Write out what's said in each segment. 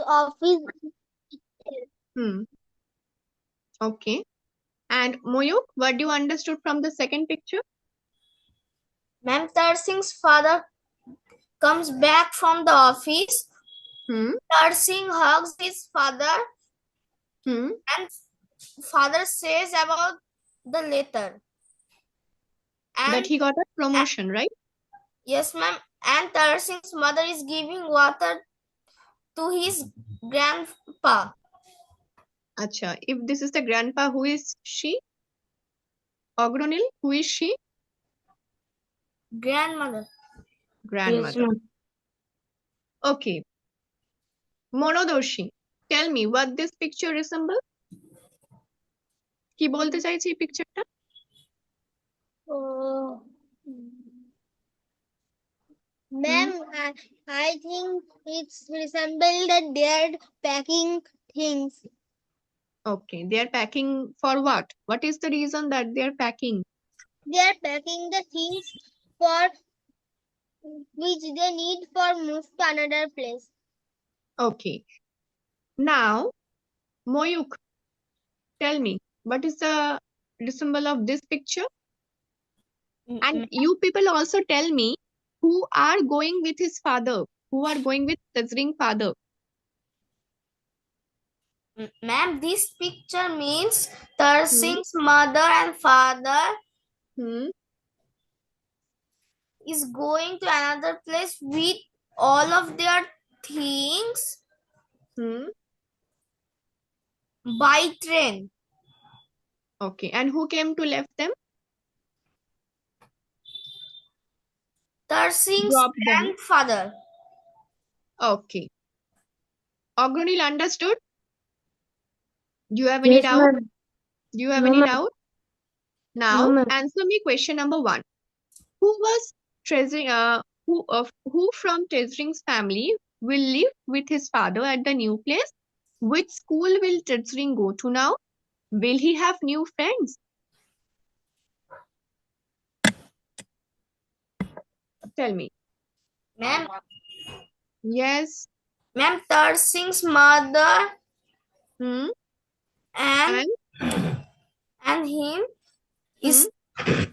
office. Hmm. Okay. And Moyuk, what do you understood from the second picture? Ma'am, Tarsing's father comes back from the office. Hmm. Tarsing hugs his father Hmm. and father says about the letter. That And he got a promotion, right? yes, ma'am. And Tarsing's mother is giving water to his grandpa. Acha. If this is the grandpa, who is she? Ogronil, who is she? Grandmother. Yes, Grandmother. ma'am. Okay. Monodoshi, tell me what this picture resembles? কি বলতে চাইছে এই পিকচারটা? Oh, ma'am, I think it's resembled that they're packing things. Okay, they are packing for what? What is the reason that they are packing? They're packing the things for which they need for move to another place. Okay. Now, Moyuk, tell me what is the resemble of this picture? And you people also tell me who are going with his father, who are going with Tazring father. Ma'am, this picture means Tarsing's mother and father Hmm. is going to another place with all of their things Hmm. by train. Okay. And who came to left them? Tarsing's Drop them. grandfather. Okay. Ogronil understood? Do you have any Yes, doubt? ma'am. Do you have No, any ma'am. doubt? No, Now, ma'am. answer me question number 1. Who was treasuring? Who from Treasuring's family will live with his father at the new place? Which school will Treasuring go to now? Will he have new friends? Tell me. Ma'am, Yes. ma'am, Tarsing's mother Hmm. and And him is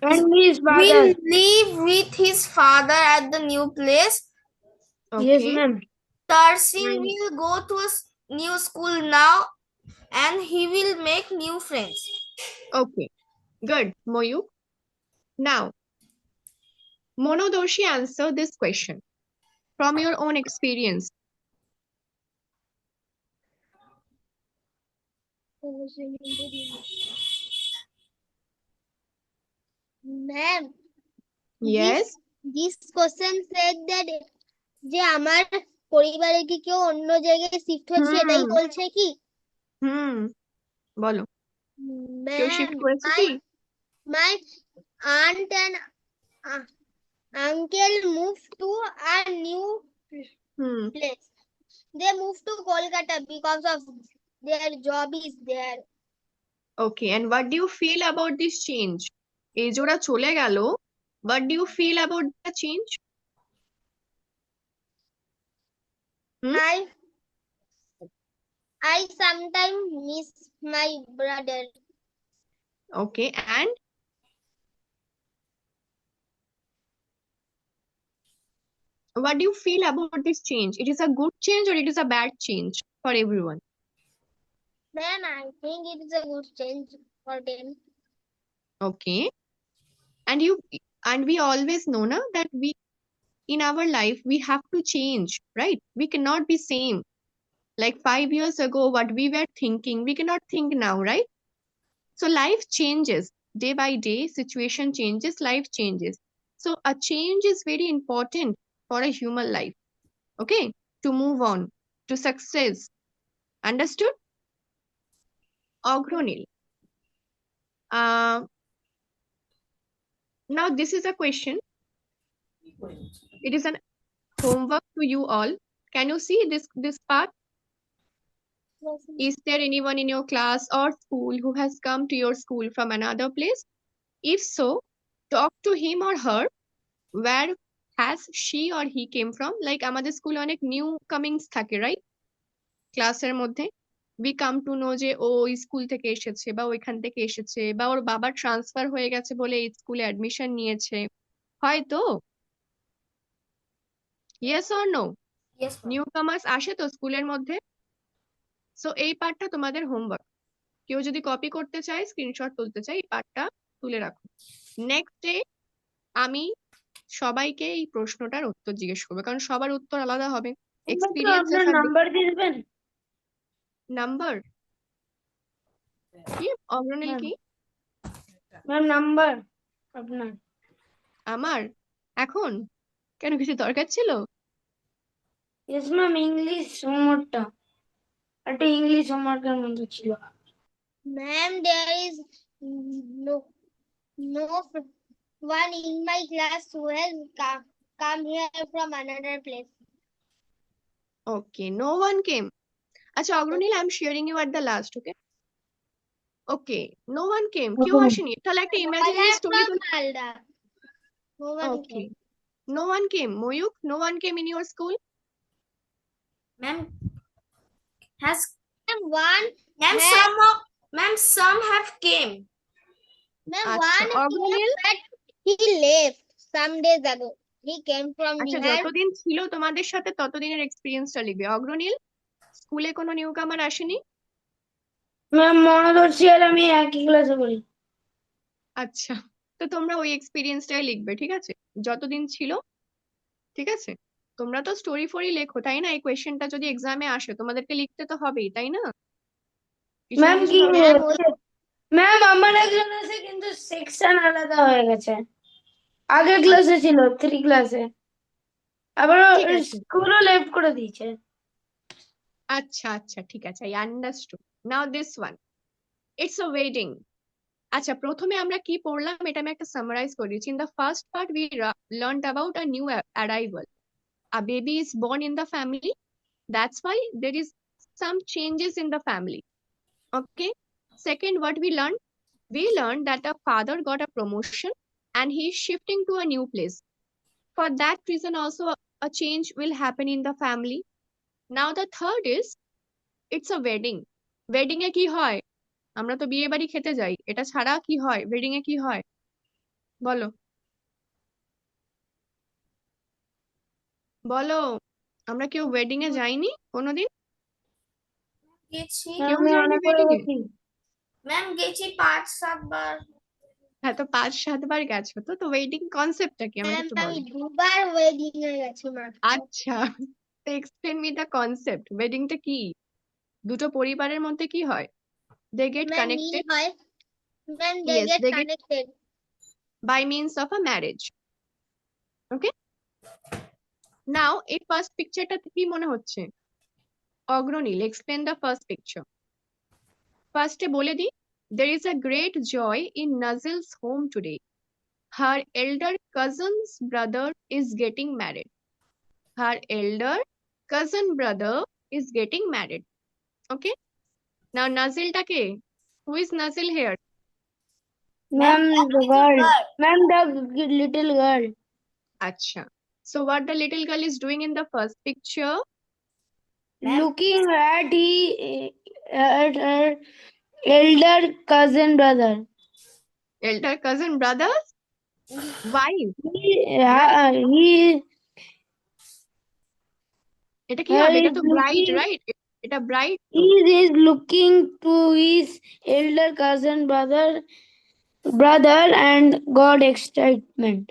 And his will father. live with his father at the new place. Yes, okay. ma'am. Tarsing And will go to a new school now and he will make new friends. okay. Good, Moyuk. Now, Monodoshi, answer this question from your own experience. Ma'am, Yes. this question said that যে আমার পরিবারে কি কেউ অন্য জায়গায় shift হচ্ছে এটাই হুম বলছে কি? হুম বলো, কেউ Ma'am, শিফট করেছে কি? my aunt and uncle moved to a new Hmm. place. They moved to Kolkata because of their job is there. Okay, and what do you feel about this change? এই যে ওরা চলে গেল, what do you feel about the change? Hmm? I sometimes miss my brother. Okay, and what do you feel about this change? It is a good change or it is a bad change for everyone? Then I think it is a good change for them. Okay, and we always know na that we in our life we have to change, right? We cannot be same. Like 5 years ago, what we were thinking, we cannot think now, right? So life changes day by day, situation changes, life changes. So a change is very important for a human life, okay? To move on to success. Understood? Ogronil. Now this is a question. It is an homework to you all. Can you see this part? Is there anyone in your class or school who has come to your school from another place? If so, talk to him or her. Where has she or he came from? Like আমাদের স্কুলে অনেক new Cummins থাকে, right? ক্লাসের মধ্যে we come to know যে ও school থেকে এসেছে বা ওইখান থেকে এসেছে বা ওর বাবার ট্রান্সফার হয়ে গেছে বলে এই স্কুলে অ্যাডমিশন নিয়েছে, হয়তো? Yes or no? Yes, ma'am. Newcomers আসে তো স্কুলের মধ্যে? সো এই পার্টটা তোমাদের হোমওয়ার্ক। কেউ যদি কপি করতে চায়, স্ক্রিনশট তুলতে চায়, এই পার্টটা তুলে রাখো। নেক্সট ডে আমি সবাইকে এই প্রশ্নটার উত্তর জিজ্ঞেস করবো, কারণ সবার উত্তর আলাদা হবে। এক্সপিরিয়েন্স আপনার নাম্বার দিয়ে দেবেন নাম্বার কি অগ্রনীল ম্যাম। কি? ম্যাম নাম্বার আপনার আমার এখন কেন, কিছু দরকার ছিল? ইয়েস ম্যাম, ইংলিশ হোমওয়ার্কটা একটা ইংলিশ হোমওয়ার্কের মধ্যে ছিল। Ma'am, there is no one in my class who has come here from another place. Okay, no one came. আচ্ছা Agranil, I am sharing you at the last, okay? Okay, no one came, কেউ Okay. আসেনি। তাহলে একটা I imaginary am story from Malda. No one okay, came. No one came. Mayukh, no one came in your school? Ma'am, has Ma'am, one, ma'am Ma'am. some of ma'am some have came. ma'am, আচ্ছা one অগ্রনীল, came, but he left some days ago. He came from আচ্ছা Bihar. যতদিন ছিল তোমাদের সাথে ততদিনের এক্সপিরিয়েন্সটা লিখবে। অগ্রনীল, স্কুলে কোনো নিউ কামার আসেনি? ম্যাম মনোদর্শী আর আমি একই ক্লাসে পড়ি। আচ্ছা, তো তোমরা ওই এক্সপিরিয়েন্সটাই লিখবে, ঠিক আছে? যতদিন ছিল, ঠিক আছে? তোমরা তো স্টোরি ফোরই লেখো, তাই না? এই কোয়েশ্চেনটা যদি এক্সামে আসে তোমাদেরকে লিখতে তো হবেই, তাই না? কিছু না ম্যাম কিছু কি ভাবে। Ma'am, ম্যাম আমার একজন আছে কিন্তু সেকশন আলাদা হয়ে গেছে, আগের ক্লাসে ছিল 3 ক্লাসে, আবার ঠিক আছে, স্কুলও লেফট করে দিয়েছে। আচ্ছা আচ্ছা ঠিক আছে, I understood. Now this one, it's a wedding. আচ্ছা প্রথমে আমরা কি পড়লাম এটা আমি একটা সামারাইজ করে দিচ্ছি। In the first part we learned about a new arrival. A baby is born in the family, that's why there is some changes in the family. Okay, second what we learned that a father got a promotion and he is shifting to a new place. For that reason also a change will happen in the family. Now the third is it's a wedding. Wedding এ কি হয়? আমরা তো বিয়ে বাড়ি খেতে যাই, এটা ছাড়া কি হয়? ওয়েডিং এ কি হয় বলো? বলো, আমরা কেউ ওয়েডিং এ যাইনি কোনোদিন? গেছি কেউ আমি যায়নি অনেকবার ওয়েডিং এ? গেছি। ম্যাম, গেছি 5-7 বার। হ্যাঁ তো 5-7 বার গেছো তো। তো ওয়েডিং কনসেপ্টটা কি আমাকে ma'am, একটু আমি বলো। দুবার ওয়েডিং এ গেছি মা। আচ্ছা, তো এক্সপ্লেন মি দ্য কনসেপ্ট। ওয়েডিংটা কি? দুটো পরিবারের মধ্যে কি হয়? দে গেট Ma'am, মিল কানেক্টেড। হয়। Ma'am, they Yes, get they get connected. by means of a marriage. Okay, now এই ফার্স্ট পিকচারটা কি মনে হচ্ছে? অগ্রনীল, এক্সপ্লেন দ্য ফার্স্ট পিকচার। ফার্স্টে বলে দিই, there is a great joy in Nazil's home today. Her elder cousin's brother is getting married. Her elder cousin brother is getting married. Okay, now Nazil টা কে? Who is Nazil here? Ma'am the girl, girl. Ma'am the little girl. Acha. So what the little girl is doing in the first picture? Ma'am. Looking at her elder cousin brother. Elder cousin brother's wife. He এটা কি her হবে? এটা is তো bride, looking right? এটা bride তো। he is looking to his elder cousin brother and got excitement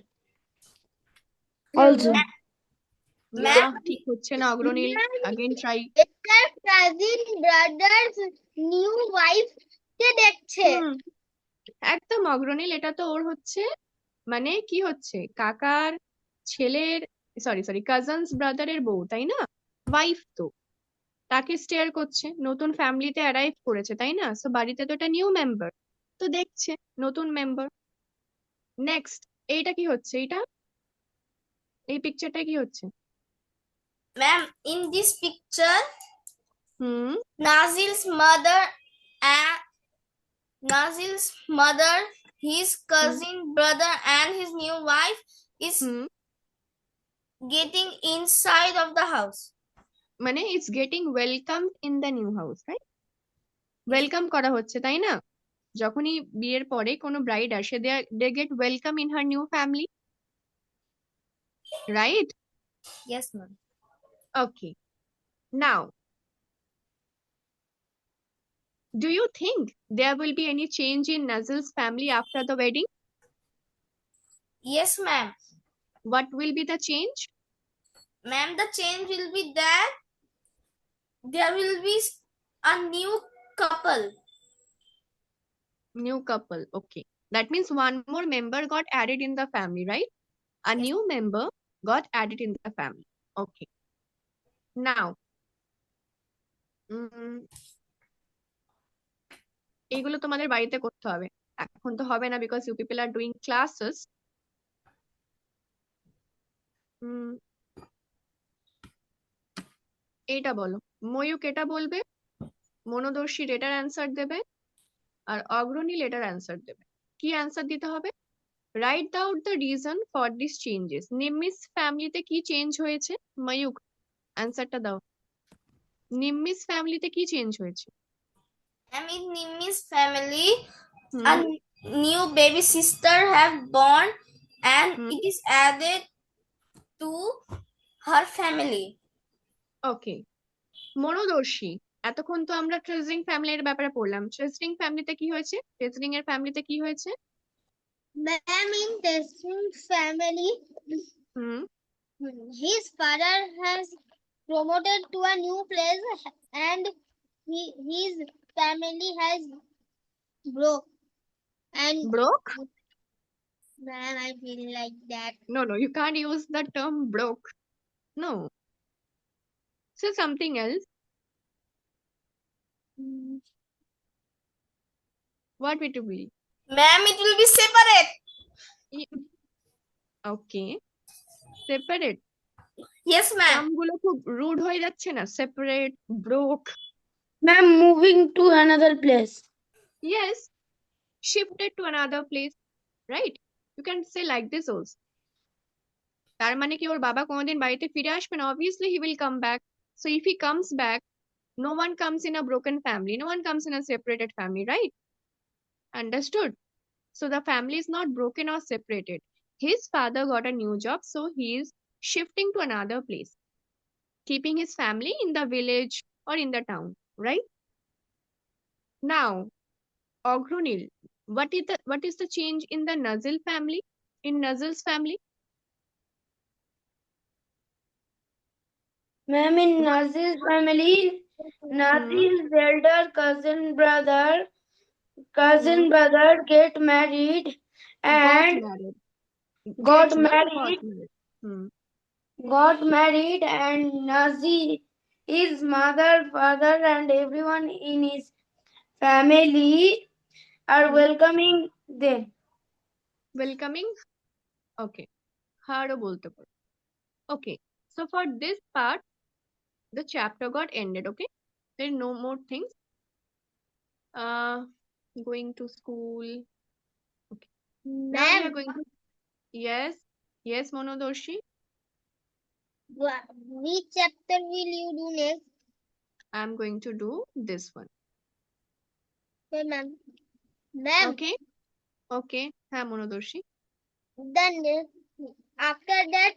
also. না Ma'am. ঠিক হচ্ছে না অগ্রনীল, again try. Elder cousin brother's new wife কে দেখছে। একদম অগ্রনীল, এটা তো ওর হচ্ছে, মানে কি হচ্ছে, কাকার ছেলের, সরি কাজিনস ব্রাদারের বউ, তাই না? ওয়াইফ তো, তাকে স্টেয়ার করছে, নতুন ফ্যামিলিতে অ্যারাইভ করেছে, তাই না? সো বাড়িতে তো এটা নিউ মেম্বার, তো দেখছে নতুন মেম্বার। নেক্সট এইটা কি হচ্ছে? এই পিকচারটা কি হচ্ছে? Ma'am, in this picture, hmm Nazil's mother, his cousin brother, and his new wife is hmm getting inside of the house. মানে it's getting welcome in the new house, right? Welcome করা হচ্ছে, তাই না? যখনই বিয়ের পরে কোনো ব্রাইড আসে, they get welcome in her new family, right? Yes, ma'am. Okay, now do you think there will be any change in Nazil's family after the wedding? Yes, ma'am. What will be the change? Ma'am, the change will be that there will be a new couple. New couple, okay. That means one more member got added in the family, right? A Yes. new member got added in the family. Okay. Now, এইগুলো তোমাদের বাড়িতে করতে হবে, এখন তো হবে না because you people are doing classes. এইটা বলো, ময়ূক এটা বলবে, মনোদর্শী এটার অ্যান্সার দেবে, আর অগ্রণী এটার অ্যান্সার দেবে। কি অ্যান্সার দিতে হবে? Write out the reason for this changes. নিম্মিস ফ্যামিলিতে কি চেঞ্জ হয়েছে? ময়ূক অ্যান্সারটা দাও। নিম্মিস ফ্যামিলিতে কি চেঞ্জ হয়েছে? And in Nimi's family, hmm, a new baby sister have born, and Hmm. it is added to her family. ওকে, মনোদর্শী এতক্ষণ তো আমরা ট্রেজরিং ফ্যামিলির ব্যাপারে পড়লাম, ট্রেজরিং ফ্যামিলিতে কি হয়েছে? ট্রেজরিং এর ফ্যামিলিতে কি হয়েছে? Ma'am, in Testing's family, hmm, his father has promoted to a new place and his family has broke. And broke? ma'am, I feel like that. No, you can't use the term broke. No. Say something else. What it will be? Ma'am, it will be separate. Okay. Separate. Yes, ma'am. নামগুলো খুব rude হয়ে যাচ্ছে না? Separate, broke. Ma'am, moving to another place. Yes, shifted to another place, right? You can say like this also. তার মানে কি ওর বাবা কোনোদিন বাড়িতে ফিরে আসবে না? Obviously he will come back. So if he comes back, no one comes in a broken family, no one comes in a separated family, right? Understood? So the family is not broken or separated. His father got a new job, so he is shifting to another place, keeping his family in the village or in the town, right? Now, Ogronil, what is the change in the Nazil family? In Nazil's family? Ma'am, in Nazir's family, Nazir's elder cousin brother get married and got married and Nazir, his mother, father and everyone in his family are welcoming them. Welcoming? Okay. Haro bolte paro. Okay. So for this part, the chapter got ended, okay? There are no more things. Going to school. Okay. Now we are Ma'am, going to. Yes, Monodoshi. which chapter will you do next? I'm going to do this one. Okay, ma'am. Ma'am, Okay. Okay. হ্যাঁ মনোদর্শী। then after that,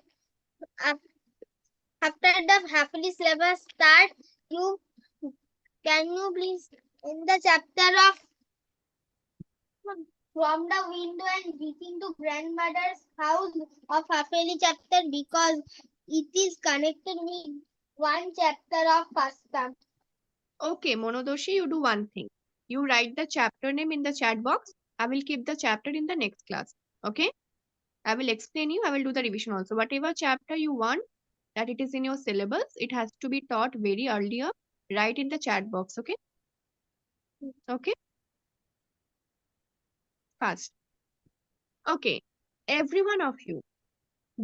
after the happily syllabus start, can you please in the chapter of from the window and reaching to grandmother's house of Hafeli chapter, because it is connected with one chapter of first term. Okay, Monodoshi, you do one thing. You write the chapter name in the chat box. I will keep the chapter in the next class. Okay? I will explain you. I will do the revision also. Whatever chapter you want that it is in your syllabus, it has to be taught very earlier. Write in the chat box. Okay? Okay? Fast. Okay. Every one of you.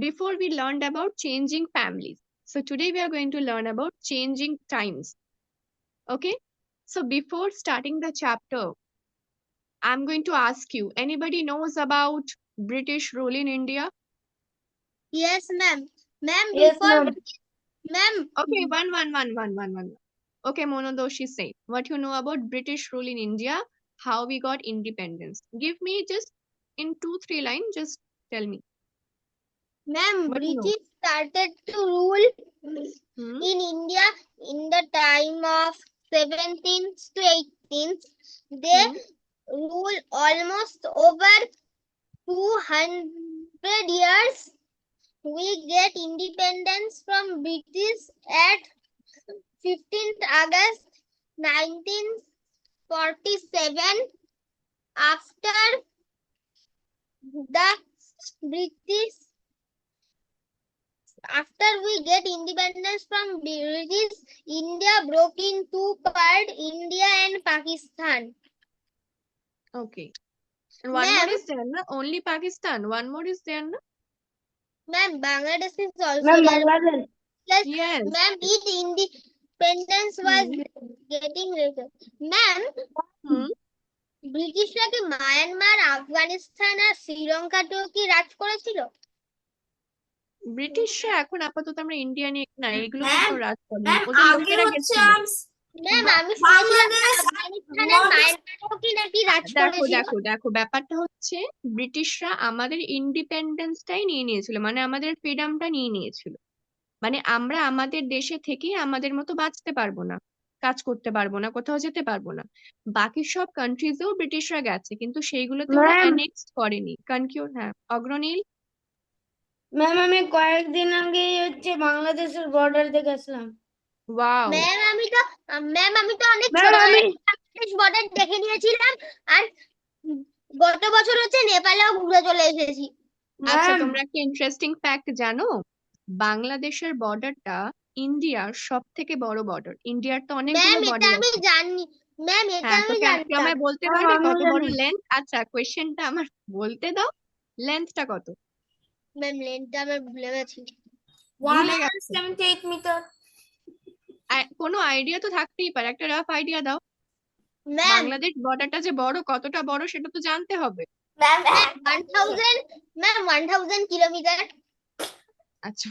Before we learned about changing families. So today we are going to learn about changing times. Okay? So before starting the chapter, I'm going to ask you, anybody knows about British rule in India? Yes, ma'am. Ma'am, Yes, before ma'am. Ma'am, Okay, one. Okay, Monodoshi, say what you know about British rule in India, how we got independence. Give me just in 2-3 lines, just tell me ma'am, what you know. British started to rule Hmm? in India in the time of 17th to 18th. They Hmm? rule almost over 200 years. We get independence from British at 15th August 1947. After the British, after we get independence from British, India broke in two parts, India and Pakistan. Okay. And one more Ma'am, is there, na? Only Pakistan. One more is there, na? ma'am, Bangladesh is also Ma'am, there. Bangladesh. Plus, Yes. ma'am, its independence was Hmm. getting later. Ma'am, Hmm. ব্রিটিশরা কি Myanmar, Afghanistan আর শ্রীলঙ্কাতেও কি রাজ করেছিল? ব্রিটিশরা এখন আপাতত আমরা India নিয়ে না এগুলোতে ম্যাম তো রাজ করেনি, ম্যাম ওদের আগে লোকেরা হচ্ছে গেছিল। ম্যাম, আমি শুনেছিলাম যে বাংলাদেশ আফগানিস্তান আর মায়ানমারেও কি নাকি রাজ দেখো করেছিল। দেখো দেখো ব্যাপারটা হচ্ছে ব্রিটিশরা আমাদের ইন্ডিপেন্ডেন্সটাই নিয়ে নিয়েছিল, মানে আমাদের ফ্রিডমটা নিয়ে নিয়েছিল। মানে আমরা আমাদের দেশে থেকেই আমাদের মতো বাঁচতে পারবো না, কাজ করতে পারবো না, কোথাও যেতে পারবো না। বাকি সব কান্ট্রিজেও ব্রিটিশরা গেছে, কিন্তু সেইগুলোতে ওরা ম্যাম অ্যানেক্স করেনি। হ্যাঁ, অগ্রনীল। ম্যাম আমি কয়েকদিন আগে হচ্ছে বাংলাদেশের বর্ডার দেখেছিলাম। ওয়াও। ম্যাম, আমি তো অনেক ম্যাম ছোটবেলায় আমি বাংলাদেশ বর্ডার দেখে নিয়েছিলাম, আর গত বছর হচ্ছে নেপালেও ঘুরে চলে এসেছি। আচ্ছা, ম্যাম তোমরা একটা ইন্টারেস্টিং ফ্যাক্ট জানো? বাংলাদেশের বর্ডারটা ইন্ডিয়ার সব থেকে বড় বর্ডার। ইন্ডিয়ার তো অনেকগুলো ম্যাম, এটা বর্ডার আমি আছে। জানি। ম্যাম, এটা হ্যাঁ, তো আমি কেউ জানতাম। আমায় বলতে ম্যাম পারবে আমিও কত বড় জানি। লেন্থ? আচ্ছা, কোয়েশ্চেনটা আমার বলতে দাও, লেন্থটা কত? ম্যাম, লেনটা আমি ভুলে গেছি। ভুলে গেছো? 178 মিটার। কোনো আইডিয়া তো থাকতেই পারে, একটা রাফ আইডিয়া দাও। ম্যাম, বাংলাদেশ বর্ডারটা যে বড়, কতটা বড় সেটা তো জানতে হবে। Ma'am 1000 kilometre. আচ্ছা,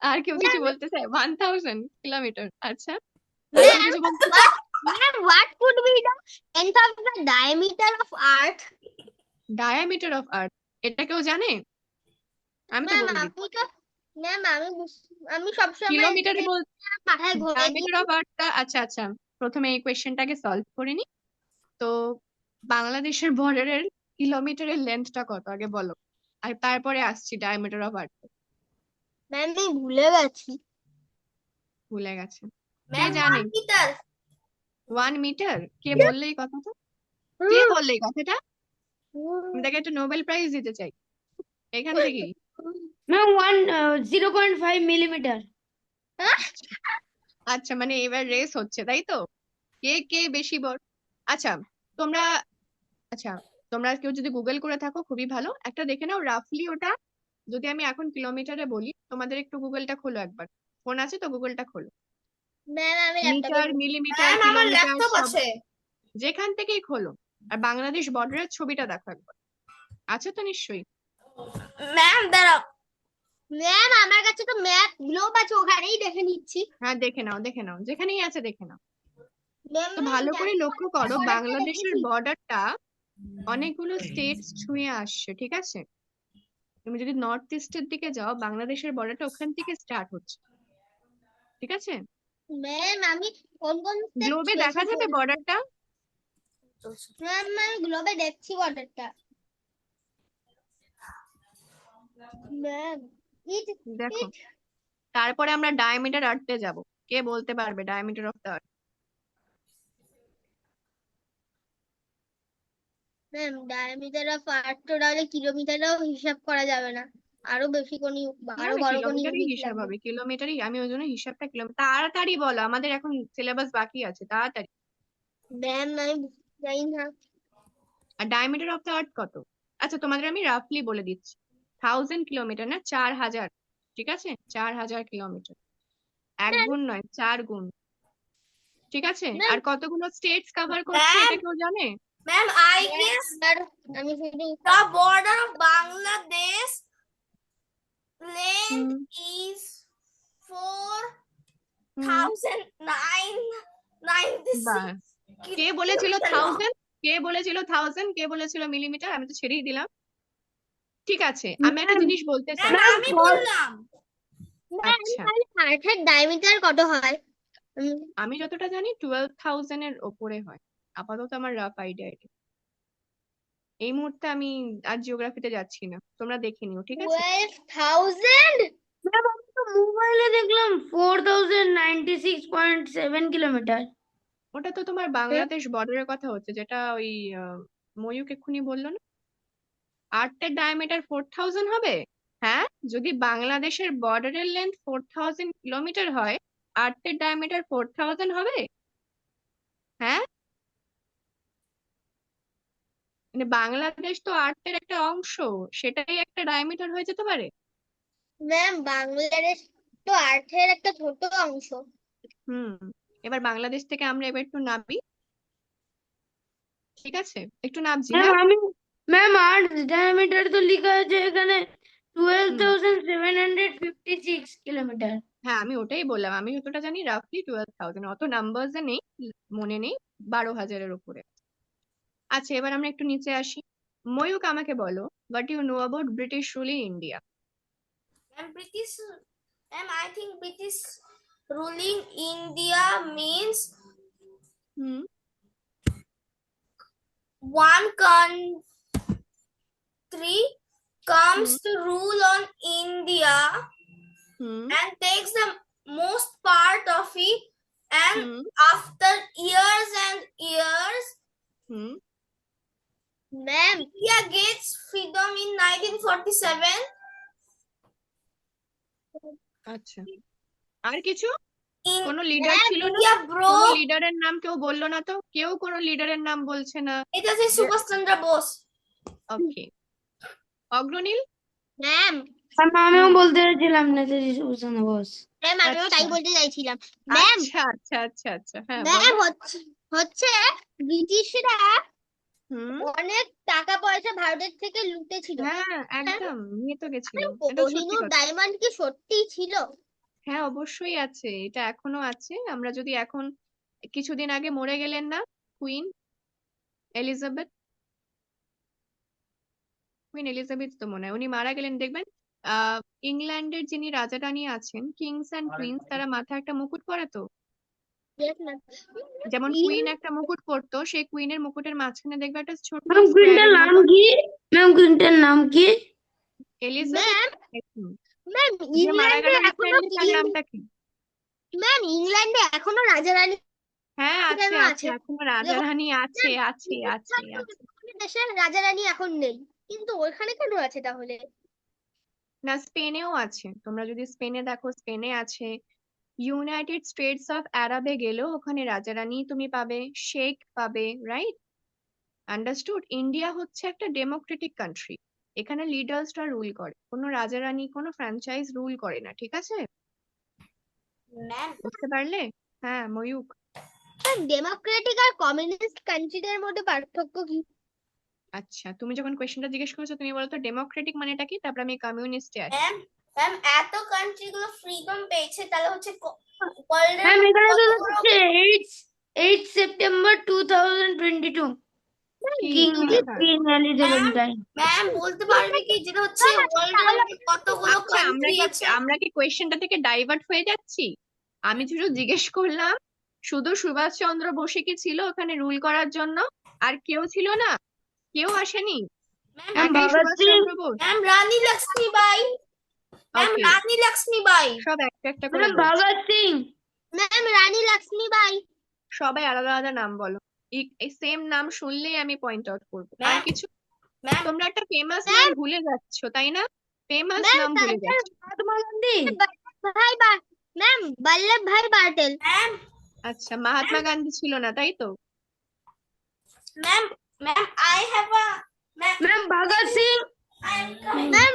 আর কেউ কিছু বলতে চায়? 1000 কিলোমিটার। আচ্ছা, আর কেউ ম্যাম, কিছু বলতে? what could be the length of the diameter of Earth? Diameter of earth, এটা কেউ জানে? আমি তো ম্যাম, বলে দিচ্ছি। আমি তো ম্যাম আমি সবসময় কিলোমিটারে বল, মাথায় ঘুরে ডায়ামিটার অফ আর্থটা। আচ্ছা আচ্ছা, প্রথমে এই কোয়েশ্চেনটাকে সলভ করে নি। তো বাংলাদেশের বর্ডারের কিলোমিটারের লেন্থটা কত আগে বলো, আর তারপরে আসছি ডায়ামিটার অফ আর্থ। ম্যাম, আমি ভুলে গেছি। ভুলে গেছে? কে ম্যাম জানে? 1 মিটার। 1 মিটার? কে বললে এই কথাটা? কে বললে এই কথাটা? আমি তাকে একটা নোবেল প্রাইজ দিতে চাই এখান থেকেই। Ma'am 0.5 millimetre. আচ্ছা, মানে এবার রেস হচ্ছে তাই তো, কে কে বেশি বড়। আচ্ছা তোমরা, আচ্ছা তোমরা কেউ যদি গুগল করে থাকো খুবই ভালো, একটা দেখে নাও রাফলি ওটা। যদি আমি এখন কিলোমিটারে বলি, তোমাদের একটু গুগলটা খোলো একবার, ফোন আছে তো গুগলটা খোলো। ম্যাম, আমি ল্যাপটপে মিটার, মিলিমিটার, ম্যাম আমার কিলোমিটার ল্যাপটপ সব আছে। যেখান থেকেই খোলো। আর বাংলাদেশ বর্ডারের ছবিটা দেখো একবার, আছে তো নিশ্চয়ই। ম্যাম দাঁড়াও। ম্যাম, আমার কাছে তো ম্যাপ গ্লোব আছে, ওখানেই দেখে নিচ্ছি। হ্যাঁ, দেখে নাও দেখে নাও, যেখানেই আছে দেখে নাও। ম্যাম, তো ভালো করে লক্ষ্য করো, বর্ডারটা বাংলাদেশের দেখেছি। বর্ডারটা অনেকগুলো স্টেটস ছুঁয়ে আসছে, ঠিক আছে? তুমি যদি নর্থ ইস্টের দিকে যাও, বাংলাদেশের বর্ডারটা ওখান থেকে স্টার্ট হচ্ছে, ঠিক আছে? ম্যাম, আমি কোন কোন স্টেপ গ্লোবে দেখা যাবে বর্ডারটা? ম্যাম, আমি গ্লোবে দেখছি বর্ডারটা। ম্যাম, দেখো, তারপরে আমরা ডায়ামিটার আর্থে যাব। কে বলতে পারবে diameter of the earth? Ma'am, diameter of earth তাহলে কিলোমিটারও হিসাব করা যাবে না, আরো বেশি কোন আরো বড় কোন কিলোমিটারই ইউনিট হিসাব লাগবে। হবে, কিলোমিটারই। আমি ওই জন্য হিসাবটা কিলোমিটার। তাড়াতাড়ি বলো, আমাদের এখন সিলেবাস বাকি আছে, তাড়াতাড়ি। ম্যাম, আমি জানি না। আর ডায়ামিটার অফ দ্য আর্থ কত? আচ্ছা, তোমাদের আমি রাফলি বলে দিচ্ছি। 1000 কিলোমিটার না, 4000, ঠিক আছে? 4000 কিলোমিটার। 1 গুণ নয়, 4 গুণ, ঠিক আছে? ম্যাম, আর কতগুলো স্টেটস কভার করছে এটা কেউ জানে? ম্যাম I guess আমি শুধু the border of Bangladesh length is 4,996 বাস কে বলেছিল কিলোমিটার long। 1000 কে বলেছিল 1000 কে বলেছিল মিলিমিটার আমি তো ছেড়েই দিলাম ঠিক আছে আমি একটা ম্যাম জিনিস বলতে চাই ম্যাম আমি বললাম। ম্যাম আচ্ছা তাহলে আর্থের ডায়ামিটার কত হয়? আমি যতটা জানি 12,000 এর ওপরে হয় আপাতত আমার রাফ আইডিয়া এটা এই মুহূর্তে আমি আর জিওগ্রাফিতে যাচ্ছি না তোমরা দেখে নিও ঠিক আছে 12,000? ম্যাম আমি তো মোবাইলে দেখলাম 4096.7 কিলোমিটার। ওটা তো তোমার বাংলাদেশ বর্ডারের কথা হচ্ছে যেটা ওই ময়ূক এক্ষুনি বললো না আর্থের ডায়ামিটার 4,000 হবে হ্যাঁ যদি বাংলাদেশের বর্ডারের লেন্থ 4,000 কিলোমিটার হয় আর্থের ডায়ামিটার 4,000 হবে হ্যাঁ মানে বাংলাদেশ তো আর্থের একটা অংশ সেটাই একটা ডায়ামিটার হয়ে যেতে পারে ম্যাম বাংলাদেশ তো আর্থের একটা ছোট অংশ। হুম এবার বাংলাদেশ থেকে আমরা এবার একটু নামি ঠিক আছে একটু নামছি ম্যাম হ্যাঁ আমি ম্যাম আর্থ ডায়ামিটার তো লেখা আছে এখানে হুম 12,756 কিলোমিটার। হ্যাঁ আমি ওটাই বললাম আমি যতটা জানি রাফলি 12,000 অত নাম্বারস এ নেই মনে নেই 12,000-এর উপরে আচ্ছা এবার আমরা একটু নিচে আসি ময়ূক আমাকে বলো what you know about British rule in India I think British ruling India means hmm one country comes to rule on India hmm and takes the most part of it, and hmm after years and years hmm ma'am India gets freedom in 1947. আচ্ছা আর কিছু In কোনো leader ছিল না India কোনো broke. লিডারের নাম কেউ বললো না তো কেউ কোনো লিডারের নাম বলছে না It is Subhash Chandra Bose. Okay Agranil ma'am আমিও বলতে চাইছিলাম নেতাজি সুভাষচন্দ্র বোস। ম্যাম আমিও তাই আচ্ছা বলতে চাইছিলাম। ম্যাম আচ্ছা আচ্ছা আচ্ছা আচ্ছা হ্যাঁ ম্যাম বলো হচ্ছে ব্রিটিশরা হুম অনেক টাকা পয়সা ভারতের থেকে লুটেছিল। হ্যাঁ একদম নিয়ে তো গেছিল এটা তো সত্যি কোহিনূর কথা ডায়মন্ড কি সত্যিই ছিল? হ্যাঁ অবশ্যই আছে এটা এখনো আছে আমরা যদি এখন কিছুদিন আগে মরে গেলেন না কুইন এলিজাবেথ কুইন এলিজাবেথ তো মনে হয় উনি মারা গেলেন দেখবেন ইংল্যান্ডের যিনি রাজা রানী আছেন কিংস অ্যান্ড কুইন্স তারা মাথায় একটা মুকুট পরে তো Yes, ma'am. যেমন কুইন একটা মুকুট পরতো সেই কুইনের মুকুটের মাঝখানে দেখবে একটা ছোট্ট ম্যাম কুইন্টার স্কোয়ারের নাম মতো কি? ম্যাম কুইন্টার নাম কি? এলিজাবেথ ম্যাম যে মারা ইংল্যান্ডে গেল এখনো রিসেন্টলি তার নামটা কি ম্যাম ইংল্যান্ডে এখনো রাজা রানী হ্যাঁ আছে কেন আছে আছে? এখনো রাজা রানী আছে আছে আছে আছে দেশে রাজা রানী এখন নেই, কিন্তু ওখানে কেন আছে তাহলে? না স্পেনেও আছে তোমরা যদি স্পেনে দেখো স্পেনে আছে ইউনাইটেড স্টেটস অফ আরবে গেলেও ওখানে রাজা রানী তুমি পাবে শেখ পাবে রাইট আন্ডারস্টুড ইন্ডিয়া হচ্ছে একটা ডেমোক্রেটিক কান্ট্রি এখানে লিডার্সরা রুল করে কোনো রাজা রানী কোনো ফ্র্যাঞ্চাইজ রুল করে না ঠিক আছে Ma'am, বুঝতে পারলে হ্যাঁ ময়ূক ডেমোক্রেটিক আর কমিউনিস্ট কান্ট্রিদের মধ্যে পার্থক্য কি? আচ্ছা তুমি যখন কোয়েশ্চেনটা জিজ্ঞেস করেছো তুমি বলো তো ডেমোক্রেটিক মানেটা কি তারপর আমি কমিউনিস্টে আসি ma'am, এত কান্ট্রি গুলো ফ্রিডম পেয়েছে তাহলে হচ্ছে ওয়ার্ল্ডের ম্যাম এখানে তো কতগুলো হচ্ছে 8 সেপ্টেম্বর 2022 কি কিং লেখা আছে? King Elizabeth die. ম্যাম বলতে পারবে কি যেটা হচ্ছে ওয়ার্ল্ডের কতগুলো আচ্ছা কান্ট্রি আছে? আমরা কি কোয়েশ্চেনটা থেকে ডাইভার্ট হয়ে যাচ্ছি আমি শুধু জিজ্ঞেস করলাম শুধু সুভাষচন্দ্র বসু কি ছিল ওখানে রুল করার জন্য আর কেউ ছিল না কেউ আসেনি ম্যাম ম্যাম একাই ভগৎ সিং সুভাষচন্দ্র বোস ম্যাম রানী লক্ষ্মীবাই। ম্যাম ওকে রানী লক্ষ্মীবাই। সব একটা একটা করে ম্যাম বলো ভগৎ সিং ম্যাম রানী লক্ষ্মীবাই। সবাই আলাদা আলাদা নাম বলো এই সেম নাম শুনলেই আমি পয়েন্ট আউট করবো আর ম্যাম কিছু ম্যাম তোমরা একটা ফেমাস নাম ভুলে যাচ্ছ তাই না ফেমাস ম্যাম নাম ভুলে তারপর যাচ্ছ মহাত্মা গান্ধী। ম্যাম বল্লভ ভাই পাটেল। ম্যাম আচ্ছা মহাত্মা গান্ধী ছিল না তাই তো ma'am ma'am I have a ma'am ma'am Bhagat Singh. I am coming. Ma'am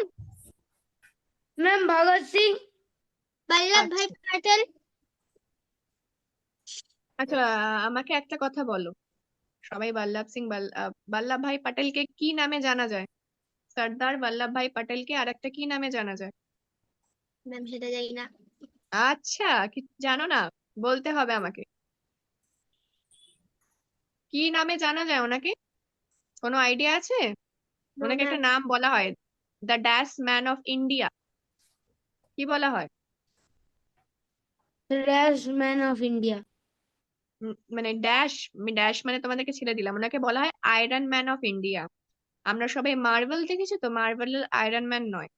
ma'am Bhagat Singh. Vallabhbhai Patel. আচ্ছা আমাকে একটা কথা বলো সবাই বল্লভ ভাই পাটেলকে কি নামে জানা যায় সর্দার বল্লভ ভাই পাটেলকে আর একটা কি নামে জানা যায় ম্যাম সেটা জানি না। আচ্ছা, কি জানো না? বলতে হবে আমাকে। কি নামে জানা যায় ওনাকে? কোনো আইডিয়া আছে? No, ওনাকে একটা ma'am. নাম বলা হয়, the dash man of India. কি বলা হয়? Rash man of India. মানে ড্যাশ, ড্যাশ মানে তোমাদেরকে ছেড়ে দিলাম, ওনাকে বলা হয় আয়রন ম্যান অফ ইন্ডিয়া। আমরা সবাই মার্ভেল দেখেছি তো, মার্ভেলের আয়রন ম্যান নয়,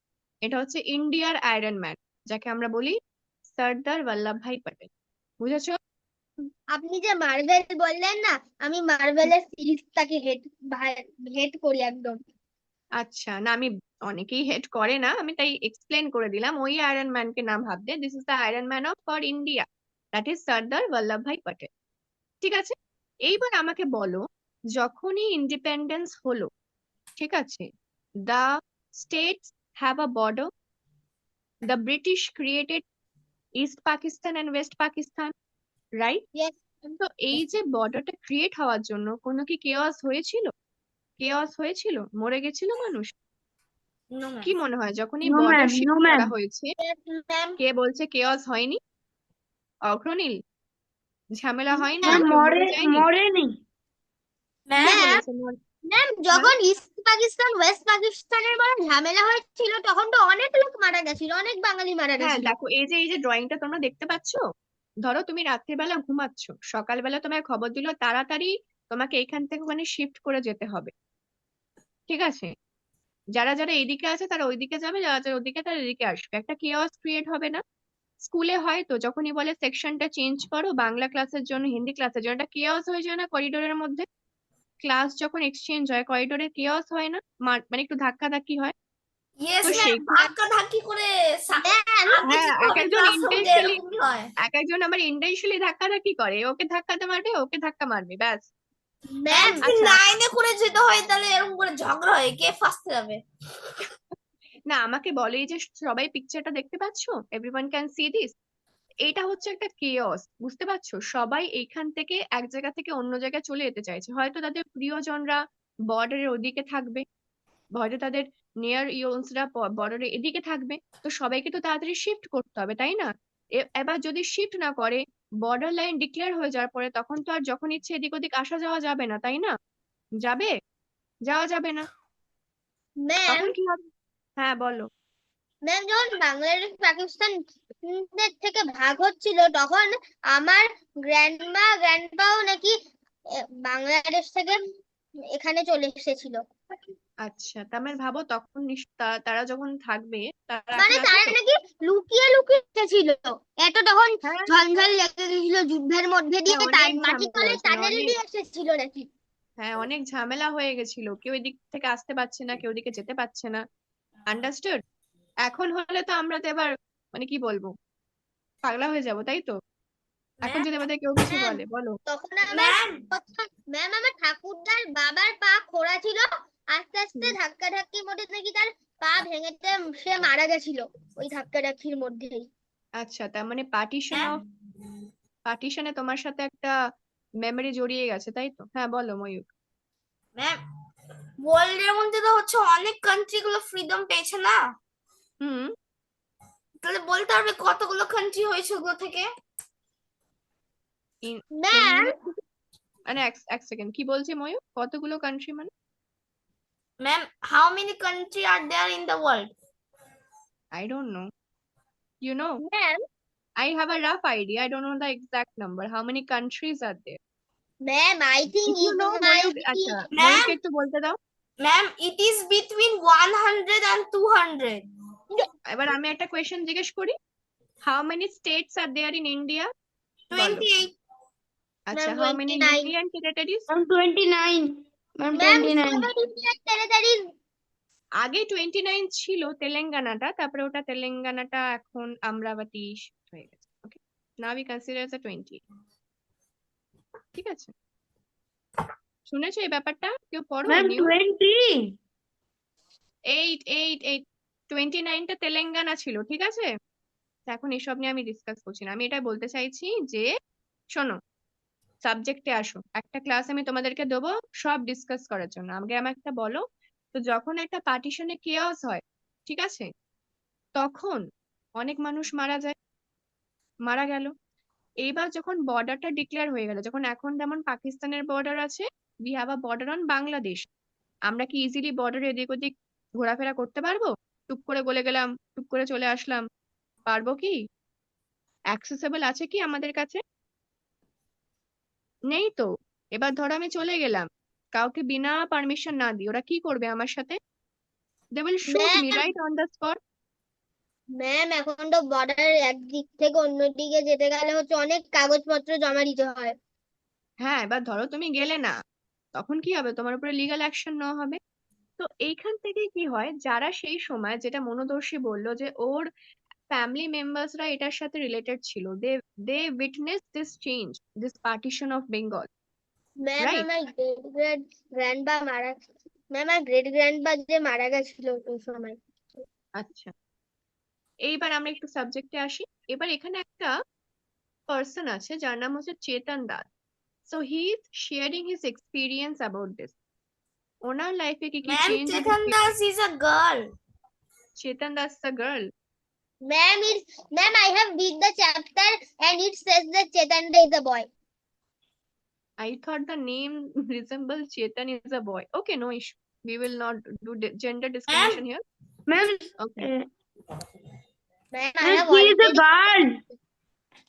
এটা হচ্ছে ইন্ডিয়ার আয়রন ম্যান, যাকে আমরা বলি সর্দার বল্লভভাই প্যাটেল। বুঝেছো? আপনি যে মার্ভেল বললেন না, আমি মার্ভেলের সিরিজটাকে হেট করি একদম। আচ্ছা, না আমি, অনেকেই হেড করে না, আমি তাই এক্সপ্লেন করে দিলাম, ওই আয়রন ম্যানকে নাম ভাবতে, this is the iron man of for India, that is Sardar Vallabhbhai Patel. ঠিক আছে, এইবার আমাকে বলো, যখনই ইন্ডিপেন্ডেন্স হলো, ঠিক আছে, the states have a border, the British created east Pakistan and West Pakistan, right? Yes. তো এই যে বর্ডারটা ক্রিয়েট হওয়ার জন্য কোনো কি কেওয়াস হয়েছিল? কেওয়াস হয়েছিল? মরে গেছিল মানুষ? নো কি ম্যাম। মনে হয় যখন এই no border ma'am, no shift ma'am. করা হয়েছে, Yes, ma'am. কে বলছে কেওয়াস হয়নি? অগ্রনীল, ঝামেলা হয়নি? ম্যাম, কেউ মরে যায়নি? মরেনি। কে ম্যাম বলেছে ম্যাম, হ্যাঁ, যখন ইস্ট পাকিস্তান ওয়েস্ট পাকিস্তানের মধ্যে ঝামেলা হয়েছিল তখন তো অনেক লোক মারা গেছিল, অনেক বাঙালি মারা হ্যাঁ গেছিল। দেখো, এই যে ড্রয়িংটা তোমরা দেখতে পাচ্ছো, ধরো তুমি রাত্রিবেলা ঘুমাচ্ছ, সকালবেলা তোমায় খবর দিল তাড়াতাড়ি তোমাকে এখান থেকে ওখানে শিফট করে যেতে হবে, ঠিক আছে? যারা যারা এইদিকে আছে তারা ওইদিকে যাবে, যারা যারা ওদিকে তারা এদিকে আসবে, একটা কেওয়াস ক্রিয়েট হবে না? স্কুলে হয় তো, যখনই বলে সেকশনটা চেঞ্জ করো বাংলা ক্লাসের জন্য হিন্দি ক্লাসের জন্য, একটা কেওয়াস হয়ে যায় না করিডোরের মধ্যে? ক্লাস যখন এক্সচেঞ্জ হয় করিডোরে কেওয়াস হয় না? মানে একটু ধাক্কা ধাক্কি হয়। ইয়েস তো ম্যাম, সেই, ধাক্কা ধাক্কি করে ম্যাম, আগে হ্যাঁ, এক যেভাবে একজন ক্লাস রুমে ইন্টেনশনালি, এরকমই হয়। এক একজন আবার ইন্টেনশনালি ধাক্কা ধাক্কি করে, ওকে ধাক্কাতে মারবে, ওকে ধাক্কা মারবে, ব্যাস। ম্যাম, যদি আচ্ছা, লাইনে করে যেতে হয় তাহলে এরকম করে ঝগড়া হয়, কে ফার্স্টে যাবে। না আমাকে বলে এই যে সবাই পিকচারটা দেখতে পাচ্ছো, এভরিওয়ান ক্যান সি দিস, এটা হচ্ছে একটা কেওস, বুঝতে পারছো? সবাই এইখান থেকে এক জায়গা থেকে অন্য জায়গায় চলে যেতে চাইছে, হয়তো তাদের প্রিয়জনরা বর্ডারের ওদিকে থাকবে, হয়তো তাদের নিয়ার ইয়ন্সরা বর্ডারের এদিকে থাকবে, তো সবাইকে তো তাড়াতাড়ি শিফট করতে হবে, তাই না? এবার যদি শিফট না করে, বর্ডার লাইন ডিক্লেয়ার হয়ে যাওয়ার পরে, তখন তো আর যখন ইচ্ছে এদিক ওদিক আসা যাওয়া যাবে না, তাই না? যাবে? যাওয়া যাবে না। ম্যাম, তখন কি হবে? হ্যাঁ বলো। ম্যাম, যখন বাংলাদেশ পাকিস্তান থেকে ভাগ হচ্ছিল তখন আমার গ্র্যান্ডমা গ্র্যান্ডপাও নাকি বাংলাদেশ থেকে এখানে চলে এসেছিল। আচ্ছা, তার মানে ভাবো তখন তারা যখন থাকবে, তারা মানে এখন আছে তারা তো? নাকি লুকিয়ে লুকিয়ে এসেছিল, এত তখন হ্যাঁ, ঝঞ্ঝাল লেগে গেছিল যুদ্ধের মধ্যে হ্যাঁ, দিয়ে, অনেক মাটি ঝামেলা তলে হয়েছিল, টানেল অনেক, দিয়ে এসেছিল নাকি। হ্যাঁ অনেক ঝামেলা হয়ে গেছিল, কেউ এদিক থেকে আসতে পারছে না, কেউ এদিকে যেতে পারছে না, আন্ডারস্টুড? এখন হলে তো আমরা তো এবার, মানে কি বলবো, পাগলা হয়ে যাব, তাই তো? এখন ম্যাম যদি আমাদের কেউ কিছু ম্যাম, বলে, বলো। তখন ম্যাম ম্যাম আমার ঠাকুরদার বাবার পা খোড়া ছিল, আস্তে আস্তে হুম, ধাক্কা ধাক্কির মধ্যে নাকি তার পা ভেঙেতে সে মারা গেছিল ওই ধাক্কা ধাক্কির মধ্যেই। আচ্ছা, তার মানে ম্যাম পার্টিশনে তোমার সাথে একটা মেমরি জড়িয়ে গেছে, তাই তো? হ্যাঁ বলো ময়ূর। ম্যাম ওয়ার্ল্ডের মধ্যে তো হচ্ছে অনেক কান্ট্রি গুলো ফ্রিডম পেয়েছে না, হুম। তাহলে বলতে পারবে কতগুলো কান্ট্রি হয়েছে ওগুলো থেকে? ম্যাম, মানে এক সেকেন্ড, কি বলছে ময়ূর, কতগুলো কান্ট্রি মানে? Ma'am how many country are there in the world? I don't know, you know? Ma'am, I have a rough idea, I don't know the exact number, how many countries are there? Ma'am, I think If you it know, might Mayur, be. আচ্ছা ma'am ময়ূরকে একটু বলতে দাও। Ma'am it is between 100 and 200। এবার আমি একটা question জিজ্ঞেস করি, how many states are there in India? বলো। 28। আচ্ছা, ma'am, how many 29। Union territories? Ma'am 29। Ma'am ma'am, 29। 7 Indian territories. আগে 29 ছিল তেলেঙ্গানাটা, তারপরে ওটা তেলেঙ্গানাটা এখন আমরাবতী shift হয়ে গেছে, ওকে, নাও উই কনসিডার এজ 20, ঠিক আছে? শুনেছো এই ব্যাপারটা? কেউ পড়ো ম্যাম নিউজ? 20। এইট 29টা তেলেঙ্গানা ছিল, ঠিক আছে? তো এখন এসব নিয়ে আমি ডিসকাস করছি না, আমি এটা বলতে চাইছি যে, শোনো, সাবজেক্টে আসো, একটা ক্লাস আমি তোমাদেরকে দেবো সব ডিসকাস করার জন্য, আগে আমাকে একটা বলো, তো যখন একটা পার্টিশনে কেওয়াস হয়, ঠিক আছে, তখন অনেক মানুষ মারা যায়, মারা গেল। এইবার যখন বর্ডারটা ডিক্লেয়ার হয়ে গেল, যখন এখন যেমন পাকিস্তানের বর্ডার আছে, we have a border on Bangladesh, আমরা কি ইজিলি বর্ডারে এদিক ওদিক ঘোরাফেরা করতে পারবো? টুক করে গলে গেলাম, টুক করে চলে আসলাম, পারবো কি? অ্যাক্সেসেবল আছে কি আমাদের কাছে? নেই তো। এবার ধরো আমি চলে গেলাম, কাউকে বিনা পারমিশন না দিয়ে, ওরা কি করবে আমার সাথে? They will shoot me ma'am right on the spot. Ma'am এখন তো বর্ডারের একদিক থেকে অন্যদিকে যেতে গেলে হচ্ছে অনেক কাগজপত্র জমা দিতে হয়। হ্যাঁ, এবার ধরো তুমি গেলে না, তখন কি হবে? তোমার উপরে লিগ্যাল অ্যাকশন নেওয়া হবে। তো এইখান থেকে কি হয়, যারা সেই সময়, যেটা মনোদর্শী বললো যে ওর ফ্যামিলি মেম্বার্সরা এটার সাথে রিলেটেড ছিল, they witness this change, this partition of Bengal, ma'am right? আমার গ্রেট গ্র্যান্ডবা যে মারা গেছিল ওই সময়। আচ্ছা, এইবার আমরা একটু সাবজেক্টে আসি। এবার এখানে একটা পার্সন আছে যার নাম হচ্ছে Chetan Das. So he is sharing his experience about this. ওনার লাইফে কি কি Ma'am, চেঞ্জ Chetan এসেছে? Das is a girl. Chetan Das the girl? Ma'am, I have read the chapter and it says that Chetanda is a boy. I thought the name resembles Chetan is a boy. Okay, no issue. We will not do gender discrimination here. Ma'am Okay, Ma'am, I have she is a already. girl.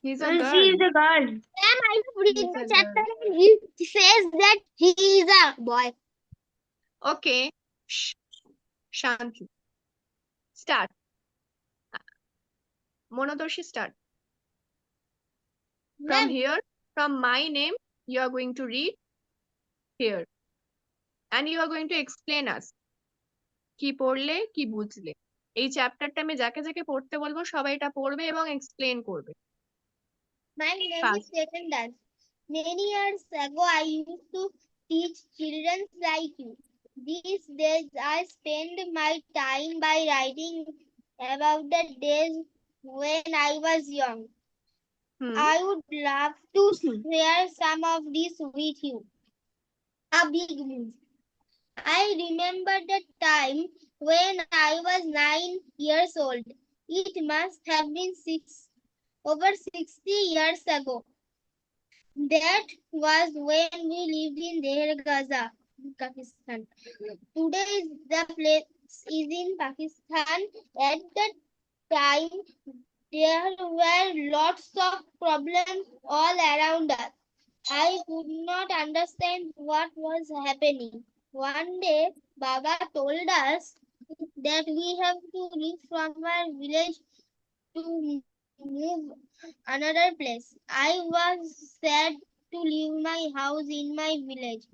he's a She girl. is a girl. Ma'am, I have read He's the a chapter girl. and it says that he is a boy. Okay, shh, Shanti. Start. Monodoshi, start. From Ma'am, here, from my name, you are going to read here. And you are going to explain us. কি পড়লে, কি বুঝলে। এই চ্যাপ্টারটা আমি যাকে যাকে পড়তে বলবো সবাই এটা পড়বে এবং এক্সপ্লেন করবে। my name is Fast. Chetanda. Many years ago, I used to teach children like you. These days, I spend my time by writing about the days when I was young. Hmm. I would love to share some of this with you. A big news. I remember the time when I was 9 years old. It must have been over 60 years ago. That was when we lived in Deir Gaza, Pakistan. Today the place is in Pakistan. At that time, there were lots of problems all around us. I could not understand what was happening. One day, Baba told us that we have to leave from our village to move another place. I was sad to leave my house in my village.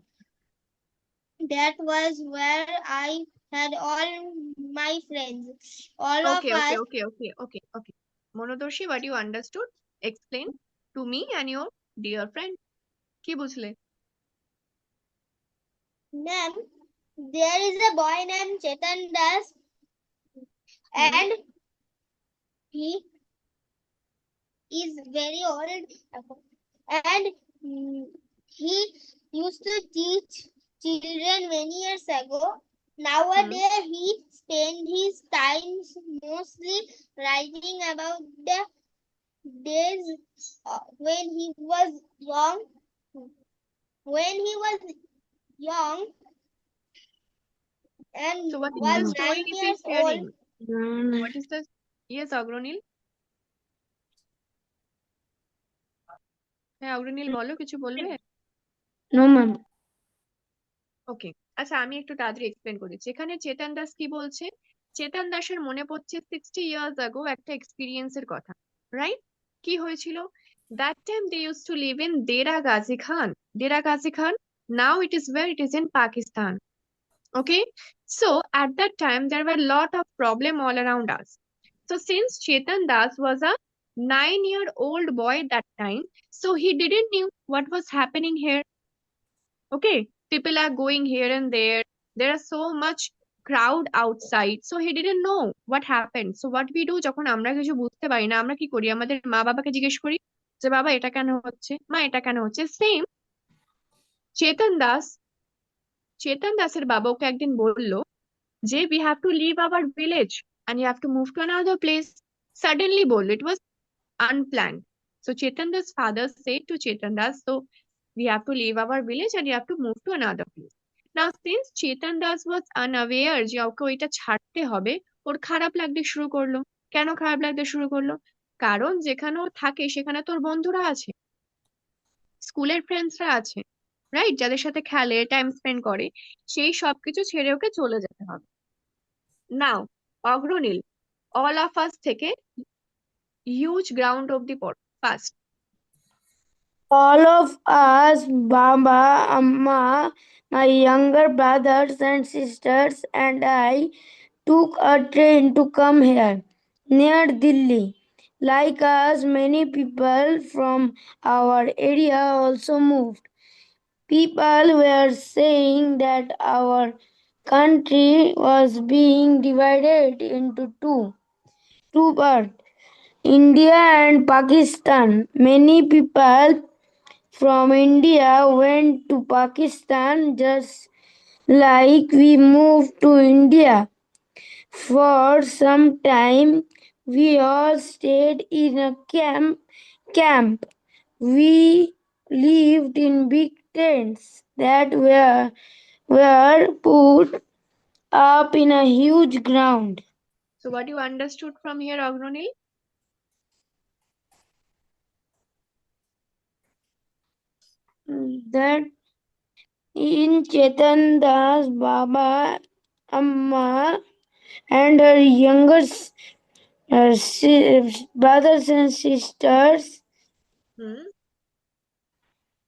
That was where I had all my friends. All of Okay, us. okay. Monodoshi, what you understood? Explain to me and your dear friend. কি বুঝলে? Ma'am, there is a boy named Chetan Das, and he is very old, and he used to teach children many years ago. Nowadays, he spends his time mostly writing about the days when he was young. When he was young and So what is was the story 9 is he years sharing? old. What is the... Yes, অগ্রনীল। হ্যাঁ অগ্রনীল, বলো, কিছু বলবে? No, ma'am. ওকে, আচ্ছা আমি একটু তাড়াতাড়ি explain করি। এখানে চেতন দাস কি বলছে, চেতন দাসের মনে পড়ছে 60 ইয়ার্স আগো একটা এক্সপিরিয়েন্সের কথা, রাইট? কি হয়েছিল? That time they use to live in Dera Ghazi Khan. Dera Ghazi Khan, now it is where? It is in Pakistan. Okay, so at that time there were a lot of problem all around us. So since Chetan Das was a 9-year-old boy that time, so he didn't knew what was happening here. Okay, people are going here and there are so much crowd outside, so he didn't know what happened. So what we do, যখন আমরা কিছু বুঝতে পারি না, আমরা কি করি? আমাদের মা বাবাকে জিজ্ঞেস করি যে বাবা এটা কেন হচ্ছে, মা এটা কেন হচ্ছে। সেম চেতন দাস, চেতন দাসের বাবা ওকে একদিন বললো যে we have to leave our village and you have to move to another place. Suddenly বললো, it was unplanned. So Chetan's father said to Chetandas, so we have to leave our village and you have to move to another place. Now since Chetandas was unaware যে ওকে ওইটা ছাড়তে হবে, ওর খারাপ লাগতে শুরু করলো। কেন খারাপ লাগতে শুরু করলো? কারণ যেখানে ও থাকে সেখানে তোর বন্ধুরা আছে, স্কুলের ফ্রেন্ডসরা আছে, রাইট, যাদের সাথে খেলে, টাইম স্পেন্ড করে, সেই সবকিছু ছেড়ে ওকে চলে যেতে হবে। নাও অগ্রনীল, all of us থেকে huge ground অব্দি পড় first. All of us, Baba, Amma, my younger brothers and sisters, and I took a train to come here, near Delhi. Like us, many people from our area also moved. People were saying that our country was being divided into two parts, India and Pakistan. Many people from India went to Pakistan just like we moved to India. For some time, we all stayed in a camp. We lived in big tents that were put up in a huge ground. So what you understood from here, Agronil? That in Chetan Das, Baba, Amma, and her younger brothers and sisters, হুম,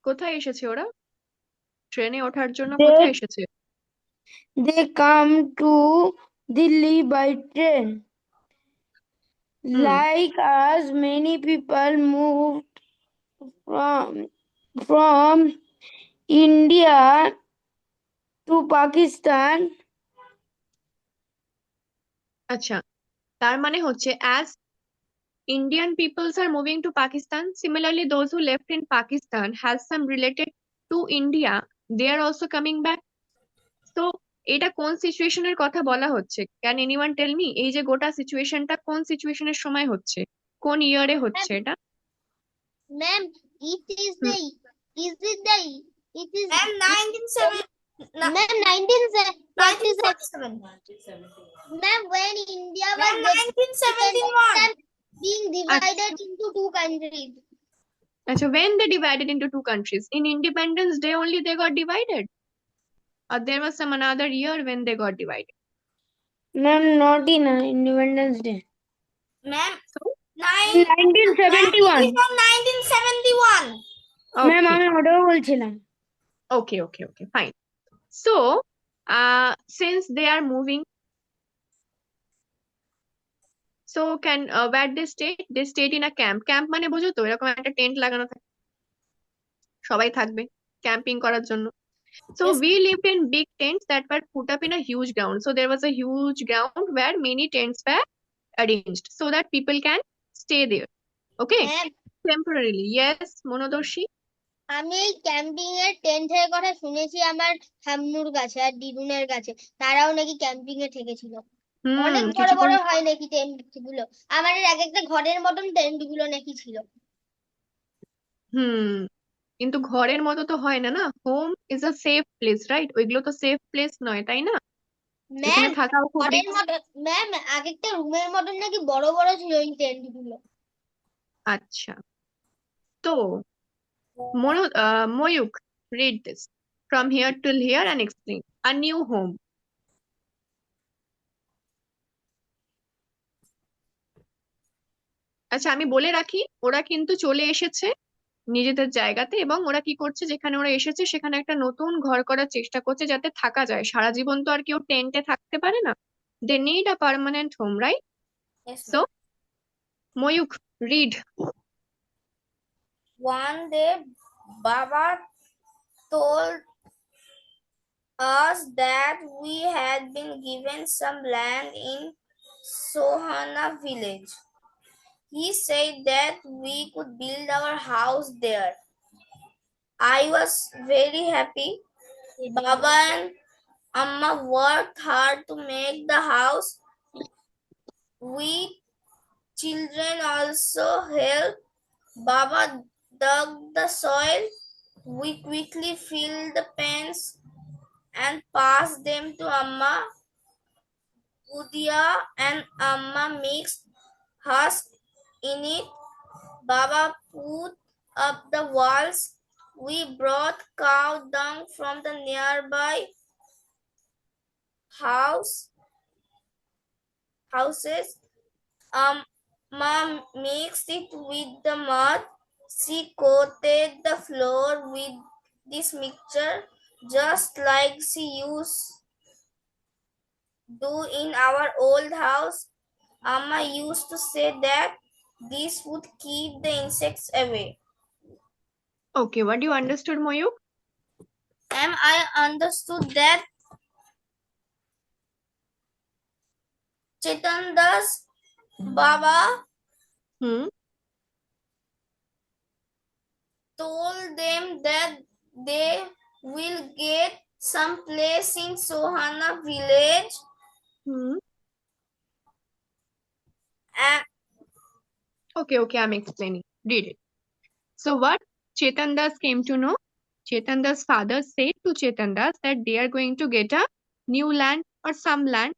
কোথায় এসেছে ওরা? ট্রেনে ওঠার জন্য they কোথায় এসেছে? they come to Delhi by train. Like us, many people moved from India to Pakistan. আচ্ছা, তার মানে হচ্ছে as Indian peoples are moving to Pakistan, similarly those who left in Pakistan has some related to India, they are also coming back. So এটা কোন সিচুয়েশনের কথা বলা হচ্ছে? ক্যান এনিওয়ান টেল মি, এই যে গোটা সিচুয়েশনটা কোন সিচুয়েশনের সময় হচ্ছে, কোন ইয়ারে হচ্ছে এটা? Ma'am, it is the is it the it is And 1970, ma'am 1977. 1977. Ma'am, when India was Ma'am, 1971. being divided into two countries. আচ্ছা, when they divided into two countries, in Independence Day only they got divided, or there was some another year when they got divided? Ma'am, not in Independence Day. Ma'am, In 1971. It is from 1971. Ma'am Okay, আমি ওটাও বলছিলাম। okay, fine. So since they are moving, so can where they stayed in a camp মানে বোঝো তো, এরকম একটা tent লাগানো থাকে, সবাই থাকবে ক্যাম্পিং করার জন্য। So Yes. we lived in big tents that were put up in a huge ground. So there was a huge ground where many tents were arranged so that people can stay there. Okay, Ma'am, temporarily. Yes, Monodoshi. আমি এই camping এর টেন্টের কথা শুনেছি আমার ঠাম্মুর কাছে আর দিদুনের কাছে, তারাও নাকি ক্যাম্পিং এ থেকেছিল। অনেক বড় কিছুক্ষণ বড় হয় নাকি টেন্ট গুলো, আমাদের এক একটা ঘরের মতন টেন্ট গুলো নাকি ছিল। কিন্তু ঘরের মতো তো হয় না, না, home is a safe place, right? ওইগুলো তো সেফ প্লেস নয়, তাই না? এখানে ম্যাম থাকাও খুব ঘরের রিস্ক। মতন, ম্যাম এক একটা রুমের মতন নাকি বড় বড় ছিল এই টেন্ট গুলো। আচ্ছা, তো Moyuk, read this from here till here and explain. A new home. আচ্ছা, আমি বলে রাখি, ওরা কিন্তু চলে এসেছে নিজেদের জায়গাতে, এবং ওরা কি করছে, যেখানে ওরা এসেছে সেখানে একটা নতুন ঘর করার চেষ্টা করছে যাতে থাকা যায়। সারা জীবন তো আর কেউ টেন্টে থাকতে পারে না। They need a permanent home, right? Yes, So Moyuk, read. one day, Baba told us that we had been given some land in Sohana village. He said that we could build our house there. I was very happy. Baba and Amma worked hard to make the house. We children also helped Baba dug the soil. We quickly filled the pans and passed them to Amma. Gudia and Amma mixed husk in it. Baba put up the walls. We brought cow dung from the nearby houses. Amma mixed it with the mud. She coated the floor with this mixture just like she used do in our old house. Amma used to say that this would keep the insects away. Okay, what you understood, Moyuk? I understood that Chaitanya's Baba Hmm. told them that they will get some place in Sohana village Hmm. and Okay, I'm explaining. Read it. So what Chetan Das came to know, Chetan Das' father said to Chetan Das that they are going to get a new land or some land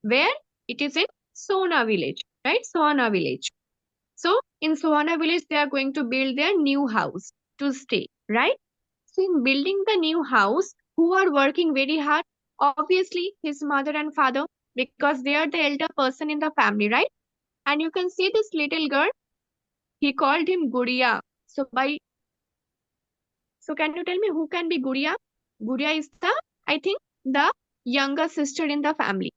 where it is in Sona village, right? Sohana village. So in Sohana village, they are going to build their new house to stay, right? So in building the new house, who are working very hard? Obviously, his mother and father, because they are the elder person in the family, right? And you can see this little girl, he called him Gudiya. So can you tell me who can be Gudiya? Gudiya is I think, the younger sister in the family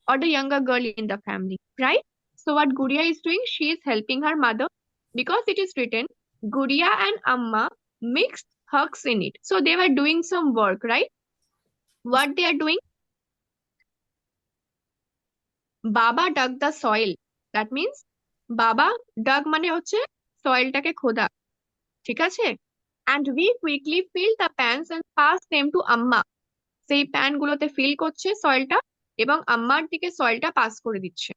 or the younger girl in the family, right? So what Gudiya is doing, she is helping her mother because it is written Gudiya and Amma mixed hugs in it. So they were doing some work, right? What they are doing? Baba dug the soil. That means Baba dug মানে হচ্ছে সয়েলটাকে খোদা, ঠিক আছে? And we quickly filled the pans and passed them to Amma. সেই pan গুলোতে feel করছে সয়েলটা এবং আম্মার দিকে সয়েলটা পাস করে দিচ্ছে।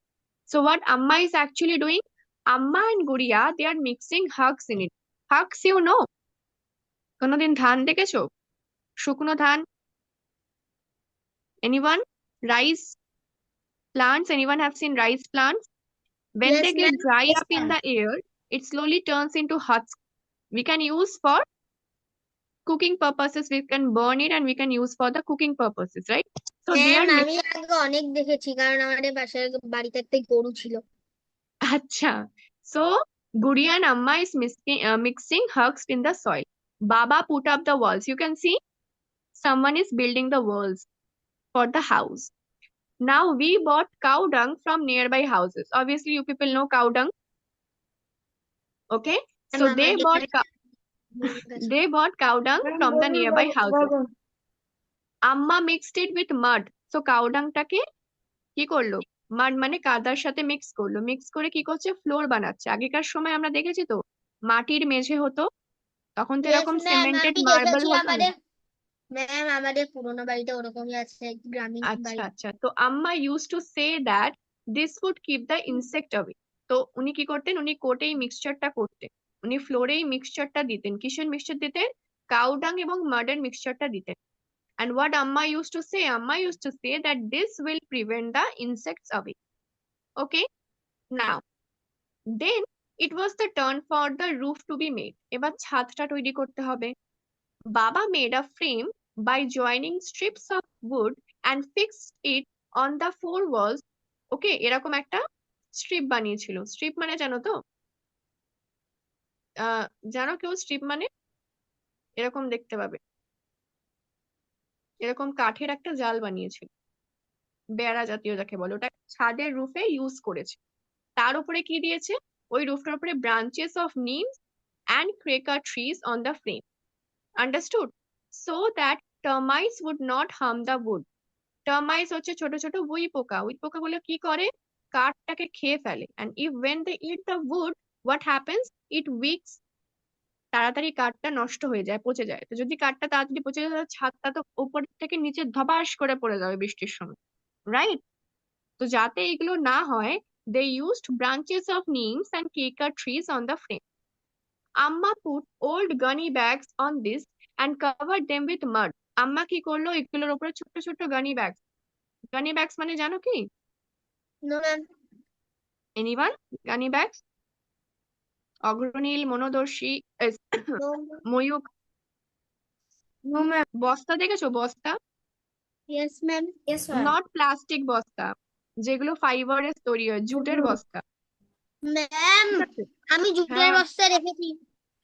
So what Amma is actually doing? Amma and Gudiya, they are mixing hugs in it. Hugs, you know? কোনোদিন ধান দেখেছো? শুকনো ধান? Anyone? Rice plants? Anyone have seen rice plants? When Yes, they get ma'am. dry Yes, up in ma'am. the air, it slowly turns into husk. We can use for cooking purposes, we can burn it and we can use for the cooking purposes, right? So they ma'am are আমি আগে অনেক দেখেছি কারণ আমাদের পাশের বাড়িতে একটা গরু ছিল। Acha. So Gudiya and Amma is mixing hugs in the soil. Baba put up the walls. You can see someone is building the walls for the house. Now we bought cow dung from nearby houses. Obviously, you people know cow dung. Okay. So they bought cow dung from the nearby houses. Amma mixed it with mud. So cow dung টাকে কি করলো? মাড মানে কাদার সাথে mix করলো, mix করে কি করছে, ফ্লোর বানাচ্ছে। আগেকার সময় আমরা দেখেছি তো মাটির মেঝে হতো, তখন তো Yes, এরকম ma'am. সিমেন্টেড আমি মার্বেল দেখেছি হতো না। ম্যাম আমাদের পুরোনো বাড়িতে ওরকমই আছে গ্রামীণ বাড়ি। আচ্ছা, তো আম্মা use to say that this would keep the insect away. তো উনি কি করতেন, উনি কোটেই মিক্সচারটা করতেন, উনি ফ্লোরেই মিক্সচারটা দিতেন। কিসের মিক্সচার দিতেন? কাউডাং এবং মার্ডের মিক্সচারটা দিতেন। And what Amma used to say? Amma used to say that this will prevent the insects away. Okay. Now, then it was the turn for the roof to be made. এবার ছাদটা তৈরি করতে হবে। Baba made a frame by joining strips of wood and fixed it on the four walls. Okay, এরকম একটা strip বানিয়েছিল। Strip মানে জানো তো? জানো কেউ স্ট্রিপ মানে? এরকম দেখতে পাবে, এরকম কাঠের একটা জাল বানিয়েছিল, বেড়া জাতীয় যাকে বলে, ওটা ছাদের রুফে ইউজ করেছে। তার উপরে কি দিয়েছে? ওই রুফটার উপরে branches of neems and creeper trees on the frame. Understood? So that termites would not harm the wood. Termites হচ্ছে ছোট ছোট উই পোকা। উই পোকাগুলো কি করে? কাঠটাকে খেয়ে ফেলে। And if when they eat the wood, what happens? It weaks. তাড়াতাড়ি কাঠটা নষ্ট হয়ে যায়, পচে যায়। তো যদি কাঠটা তাড়াতাড়ি পচে যায়, তাহলে ছাদটা তো উপর থেকে নিচে ধপাস করে পড়ে যাবে বৃষ্টির সময়, রাইট? তো যাতে এগুলো না হয়, they used branches of neems and creeper trees on the frame. Amma put old gunny bags on this and covered them with mud. আম্মা কি করলো, এগুলোর উপরে ছোট্ট ছোট্ট গানি ব্যাগস মানে জানো কি? No, ma'am. Anyone? Gunny bags? Agranil, Manodarshi, No. Mayukh, No, ma'am. বস্তা দেখেছো? বস্তা, Yes, ma'am. Yes, ma'am. Not plastic বস্তা, যেগুলো ফাইবারের তৈরি হয়, জুটের বস্তা। ম্যাম, ঠিক আছে, আমি জুটের হ্যাঁ বস্তা রেখেছি।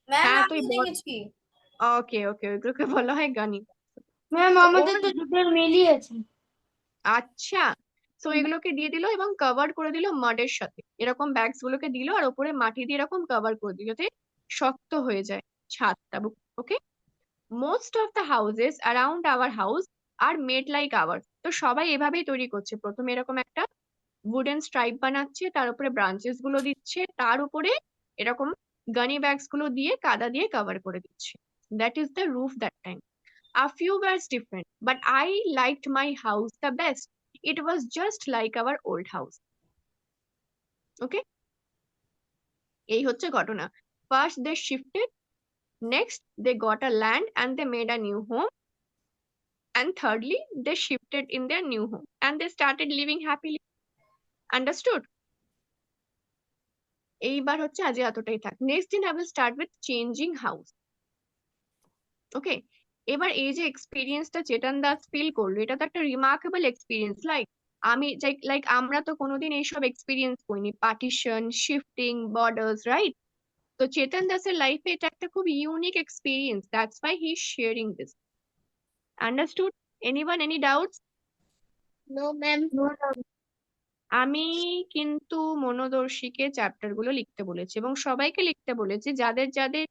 ম্যাম হ্যাঁ আমি দেখেছি। ওকে ওকে, ওইগুলোকে বলা হয় গানি। ম্যাম তো আমাদের তো জুটের মিলই আছে। আচ্ছা, তো এগুলোকে দিয়ে দিল এবং কভার করে দিল মাডের সাথে। এরকম ব্যাগস গুলোকে দিল আর ওপরে মাটি দিয়ে এরকম কভার করে দিল যাতে শক্ত হয়ে যায় ছাদটা। Okay, most of the houses around our house are made like our. তো সবাই এভাবেই তৈরি করছে, প্রথমে এরকম একটা উডেন স্ট্রাইপ বানাচ্ছে, তার উপরে ব্রাঞ্চেস গুলো দিচ্ছে, তার উপরে এরকম গানি ব্যাগস গুলো দিয়ে কাদা দিয়ে কভার করে দিচ্ছে। That is the roof that time. A few were different, but I liked my house the best. It was just like our old house. Okay? এই হচ্ছে ঘটনা। First they shifted, next they got a land and they made a new home, and thirdly they shifted in their new home and they started living happily. Understood? এইবার হচ্ছে আজ এতটাই থাক। Next দিন I will start with changing house. ওকে, এবার এই যে এক্সপিরিয়েন্সটা চেতন দাস ফিল করলো, এটা তো একটা রিমার্কেবল এক্সপিরিয়েন্স। লাইক আমরা তো কোনোদিন এইসব এক্সপিরিয়েন্স করিনি, পার্টিশন, শিফটিং, বর্ডার্স, রাইট? তো চেতন দাসের লাইফে এটা একটা খুব unique experience, that's why he is sharing this. Understood? Anyone, any doubts? No ma'am. আমি কিন্তু মনোদর্শীকে চ্যাপ্টার গুলো লিখতে বলেছি এবং সবাইকে লিখতে বলেছি, যাদের যাদের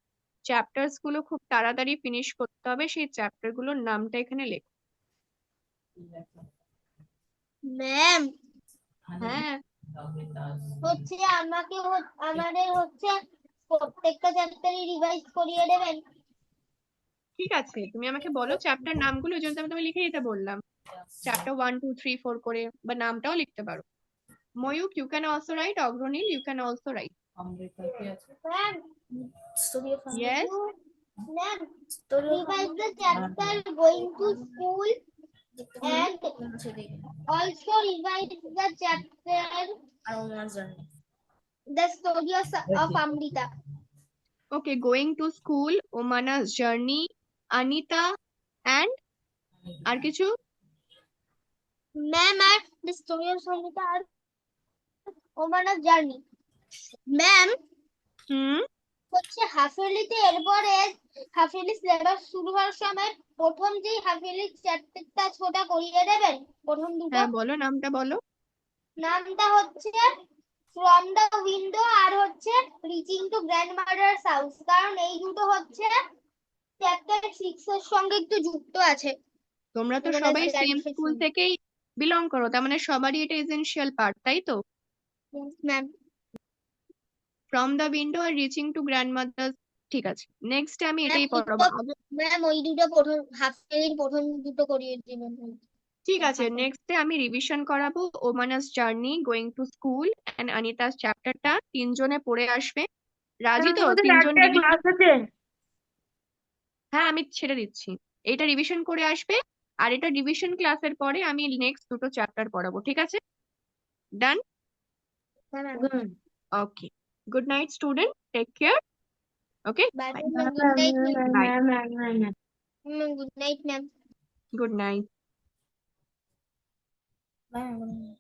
চ্যাপ্টার্স গুলো খুব তাড়াতাড়ি ফিনিশ করতে হবে সেই চ্যাপ্টার গুলোর নামটা এখানে লেখো। ম্যাম, হ্যাঁ, হচ্ছে আমাদের হচ্ছে প্রত্যেকটা চ্যাপ্টারই রিভাইজ করিয়ে দেবেন। ঠিক আছে, তুমি আমাকে বলো চ্যাপ্টার নামগুলো, ওই জন্য আমি তোমাকে লিখে দিতে বললাম। চ্যাপ্টার 1 2 3 4 করে, বা নামটাও লিখতে পারো। Mayukh, you can also write. Agranil, you can also write. Ma'am, Story of yes, ma'am, Story of revise the chapter going to school and also revise the chapter the story of Amrita. Okay, going to school, Omana's journey, Anita, and আর কিছু? Ma'am, at the story of Amrita and Omana's journey. Ma'am, hmm, হচ্ছে half ইয়ারলিতে এরপরে half yearly syllabus শুরু হওয়ার সময় প্রথম যে half yearly চ্যাপ্টারটা ছোটা করিয়ে দেবেন, প্রথম দুটো। হ্যাঁ বলো, নামটা বলো। নামটা হচ্ছে ফ্রম দ্য উইন্ডো আর হচ্ছে রিচিং টু গ্র্যান্ডমাদার্স হাউস, কারণ এই দুটো হচ্ছে চ্যাপ্টার 6 এর সঙ্গে একটু যুক্ত আছে। তোমরা তো Oma's সবাই সেম journey স্কুল থেকেই বিলং করো, তার মানে সবারই এটা এসেনশিয়াল পার্ট, তাই তো? ম্যাম। ফ্রম দ্য উইন্ডো আর রিচিং টু গ্র্যান্ডমাদার্স, ঠিক আছে। নেক্সট আমি এটাই পড়াবো। ম্যাম, ওই দুটো প্রথম হাফ ইয়ারলির প্রথম দুটো করিয়ে দিবেন। ঠিক আছে, নেক্সটে আমি রিভিশন করাবো Omana's journey, going to school and Anita's চ্যাপ্টারটা। তিনজনে পড়ে আসবে, রাজি তো? তিনজন ক্লাস আছে। হ্যাঁ আমি ছেড়ে দিচ্ছি, এটা রিভিশন করে আসবে আর এটা রিভিশন ক্লাসের পরে আমি নেক্সট দুটো চ্যাপ্টার পড়াবো, ঠিক আছে? Done? Okay, good night student, take care. Okay, bye bye. Ma'am, good night bye, good night ma'am. Good night. Bye.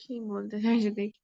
কি বলতে চাইছে দেখি